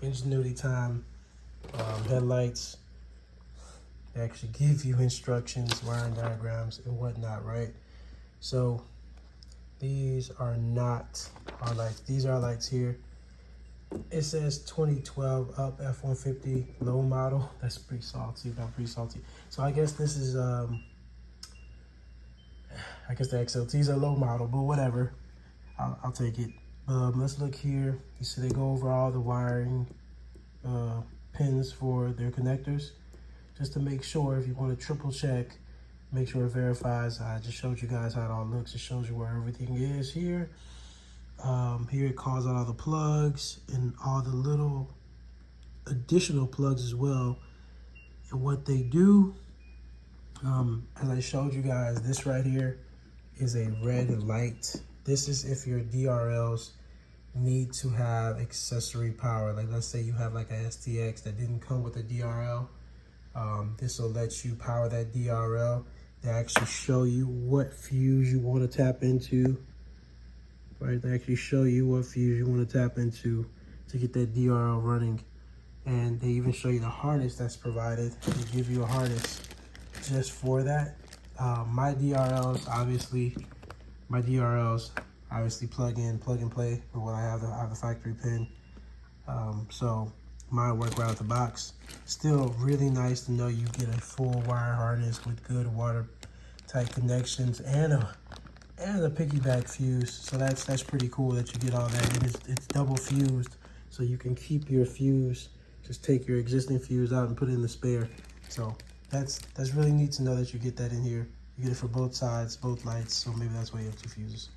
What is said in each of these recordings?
Ingenuity Time headlights. They actually give you instructions, wiring diagrams, and whatnot, right? So these are not our lights. These are our lights here. It says 2012 up F-150 low model. That's pretty salty, not pretty salty. So I guess this is I guess the XLTs are low model, but whatever. I'll take it. Let's look here. You see they go over all the wiring pins for their connectors, just to make sure. If you want to triple check, make sure it verifies. I just showed you guys how it all looks. It shows you where everything is here. Here it calls out all the plugs and all the little additional plugs as well. And what they do, as I showed you guys, this right here is a red light. This is if your DRLs need to have accessory power. Like let's say you have like a STX that didn't come with a DRL. This will let you power that DRL. They actually show you what fuse you want to tap into. Right, they actually show you what fuse you want to tap into to get that DRL running. And they even show you the harness that's provided. They give you a harness just for that. My DRLs obviously plug and play for what I have the factory pin. So mine work right out the box. Still really nice to know you get a full wire harness with good watertight connections and a piggyback fuse. So that's pretty cool that you get all that. And it's double fused, so you can keep your fuse. Just take your existing fuse out and put it in the spare. So that's really neat to know that you get that in here. You get it for both sides, both lights. So maybe that's why you have two fuses.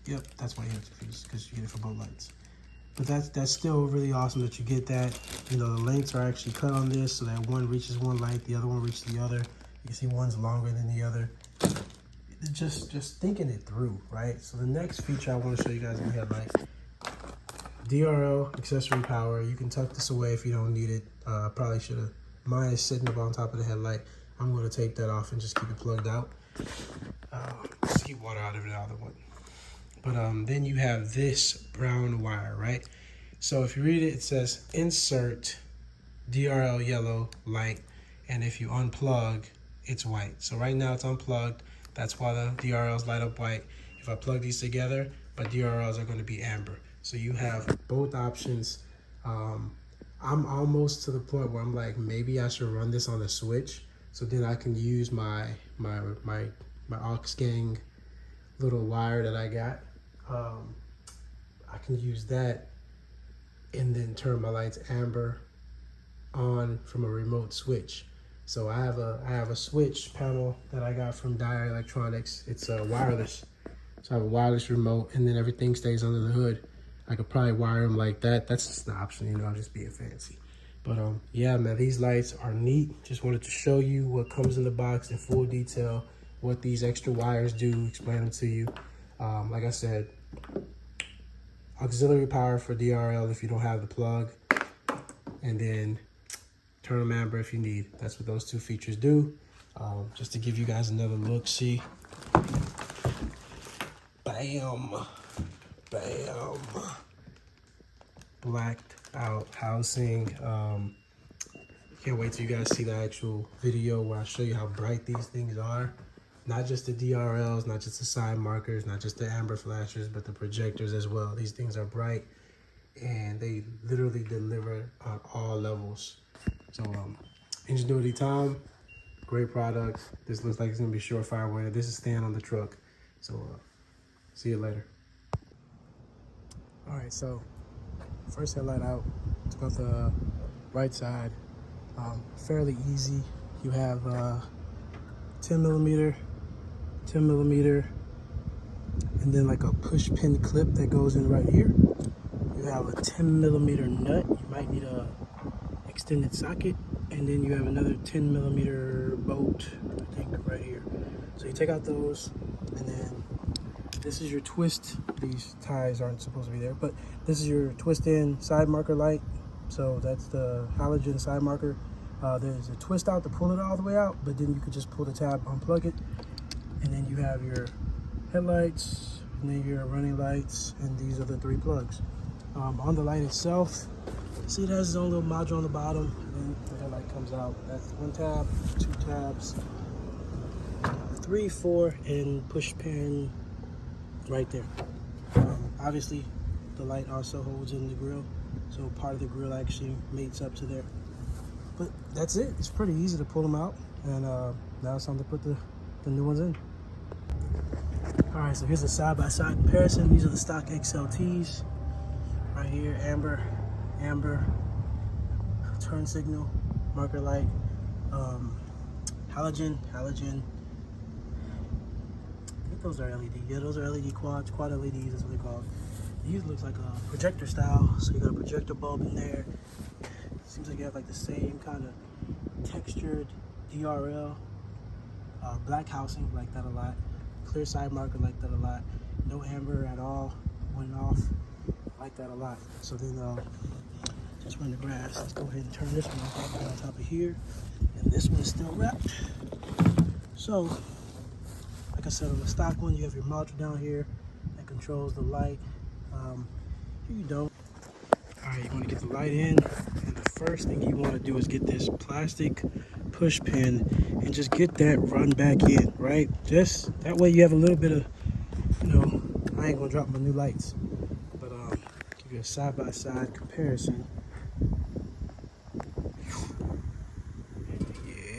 Yep, that's why you have two fuses, because you get it for both lights. But that's still really awesome that you get that. You know, the lengths are actually cut on this so that one reaches one light, the other one reaches the other. You can see one's longer than the other. Just thinking it through, right? So the next feature I want to show you guys in the headlight, DRL accessory power. You can tuck this away if you don't need it. Probably should have. Mine is sitting up on top of the headlight. I'm going to take that off and just keep it plugged out. Just keep water out of the other one. But then you have this brown wire, right? So if you read it, it says insert DRL yellow light, and if you unplug, it's white. So right now it's unplugged. That's why the DRLs light up white. If I plug these together, my DRLs are going to be amber. So you have both options. I'm almost to the point where I'm like, maybe I should run this on a switch, so then I can use my aux gang little wire that I got. I can use that and then turn my lights amber on from a remote switch. So I have a switch panel that I got from Dyer Electronics. It's wireless. So I have a wireless remote, and then everything stays under the hood. I could probably wire them like that. That's just an option, you know, I'm just being fancy. But yeah, man, these lights are neat. Just wanted to show you what comes in the box in full detail, what these extra wires do, explain them to you. Like I said, auxiliary power for DRL if you don't have the plug, and then turn them amber if you need. That's what those two features do. Just to give you guys another look, see. Bam, bam. Blacked out housing. Can't wait till you guys see the actual video where I show you how bright these things are. Not just the DRLs, not just the side markers, not just the amber flashers, but the projectors as well. These things are bright, and they literally deliver on all levels. So Ingenuity Time, great product. This looks like it's gonna be surefire winner. This is staying on the truck. So see you later. All right, so first headlight out. Took out the right side. Fairly easy. You have 10 millimeter, and then like a push pin clip that goes in right here. You have a 10 millimeter nut. You might need a extended socket, and then you have another 10 millimeter bolt, I think, right here. So you take out those, and then this is your twist. These ties aren't supposed to be there, but this is your twist in side marker light. So that's the halogen side marker. There's a twist out to pull it all the way out, but then you could just pull the tab, unplug it, and then you have your headlights, and then your running lights, and these are the three plugs. On the light itself, see it has its own little module on the bottom, and the headlight comes out. That's 1 tab, 2 tabs, 3, 4, and push pin right there. Obviously, the light also holds in the grill, so part of the grill actually mates up to there. But that's it. It's pretty easy to pull them out, and now it's time to put the new ones in. All right, so here's a side-by-side comparison. These are the stock XLTs. Right here, amber, turn signal, marker light, halogen. I think those are LED. Yeah, those are LED quads, quad LEDs, that's what they're called. These looks like a projector style, so you got a projector bulb in there. Seems like you have like the same kind of textured DRL, black housing, like that a lot. Clear side marker, like that a lot. No amber at all, went off, like that a lot. So then, just run the grass. Let's go ahead and turn this one off on top of here, and this one is still wrapped. So, like I said, on the stock one, you have your module down here that controls the light. Here you go. All right, you want to get the light in, and the first thing you want to do is get this plastic push pin and just get that run back in, right? Just that way you have a little bit of, I ain't gonna drop my new lights, but give you a side-by-side comparison.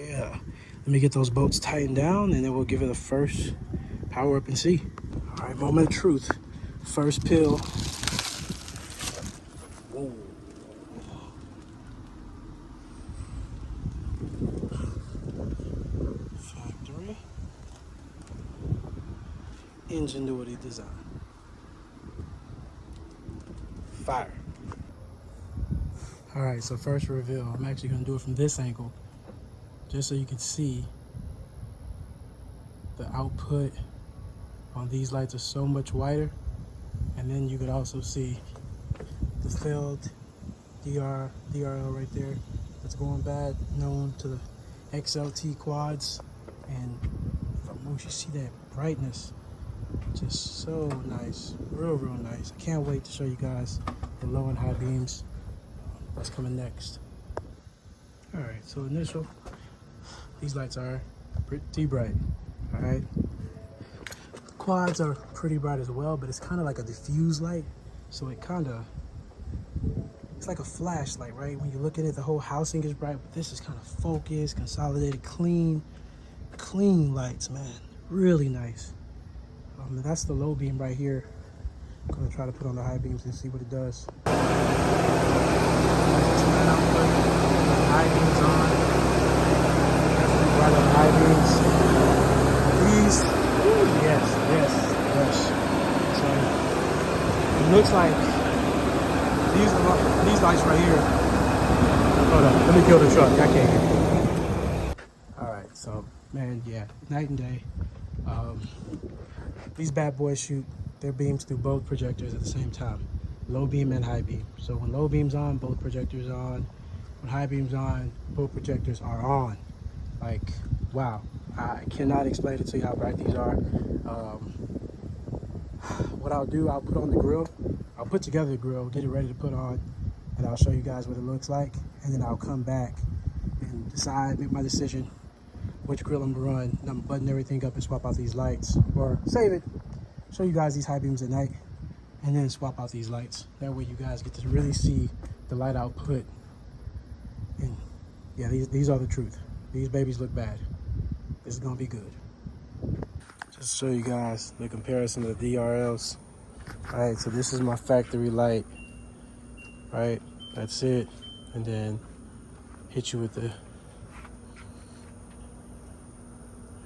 Yeah, let me get those bolts tightened down, and then we'll give it a first power up and see. All right, moment of truth. First pill. Whoa. Factory. Ingenuity design. Fire. All right, so first reveal. I'm actually gonna do it from this angle, just so you can see the output on these lights are so much wider. And then you could also see the failed DRL right there. That's going bad, known to the XLT quads. And from once you see that brightness, just so nice, real nice. I can't wait to show you guys the low and high beams. That's coming next. All right, so initial, these lights are pretty bright, all right? Quads are pretty bright as well, but it's kind of like a diffuse light, so it's like a flashlight, right? When you look at it, the whole housing is bright, but this is kind of focused, consolidated, clean lights, man. Really nice. That's the low beam right here. I'm gonna try to put on the high beams and see what it does. High beams on. Definitely bright on high beams. These, yes. So it looks like these lights right here. Hold on, let me kill the truck. I can't get it. All right, so man, yeah, night and day. These bad boys shoot their beams through both projectors at the same time, low beam and high beam. So when low beam's on, both projectors are on. When high beam's on, both projectors are on. Like, wow, I cannot explain it to you how bright these are. What I'll do, I'll put on the grill. I'll put together the grill, get it ready to put on, and I'll show you guys what it looks like. And then I'll come back and decide, make my decision, which grill I'm gonna run. And I'm gonna button everything up and swap out these lights, or save it, show you guys these high beams at night, and then swap out these lights. That way you guys get to really see the light output. And yeah, these are the truth. These babies look bad. This is gonna be good. Just to show you guys the comparison of the DRLs. All right, so this is my factory light, right? That's it. And then hit you with the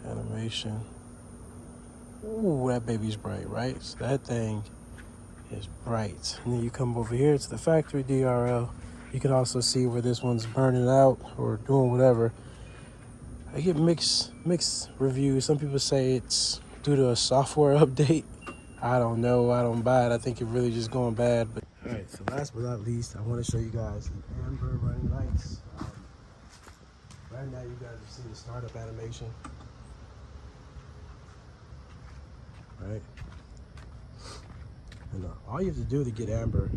animation. Ooh, that baby's bright, right? So that thing is bright. And then you come over here to the factory DRL. You can also see where this one's burning out or doing whatever. I get mixed reviews. Some people say it's due to a software update. I don't know. I don't buy it. I think it really just going bad. But all right. So last but not least, I want to show you guys the amber running lights. Right now, you guys are seeing the startup animation. Right. And all you have to do to get amber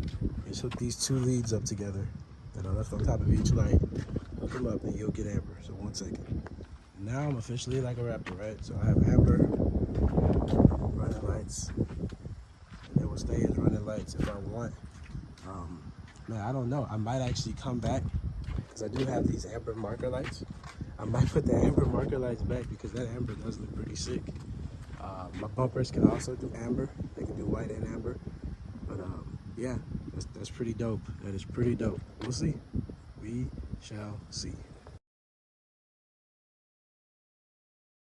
is hook these 2 leads up together that are left on top of each light. Hook them up and you'll get amber. So 1 second. Now I'm officially like a rapper, right? So I have amber, running lights, and it will stay as running lights if I want. Man, I don't know. I might actually come back because I do have these amber marker lights. I might put the amber marker lights back because that amber does look pretty sick. My bumpers can also do amber. They can do white and amber. But yeah, that's pretty dope. That is pretty dope. We'll see. We shall see.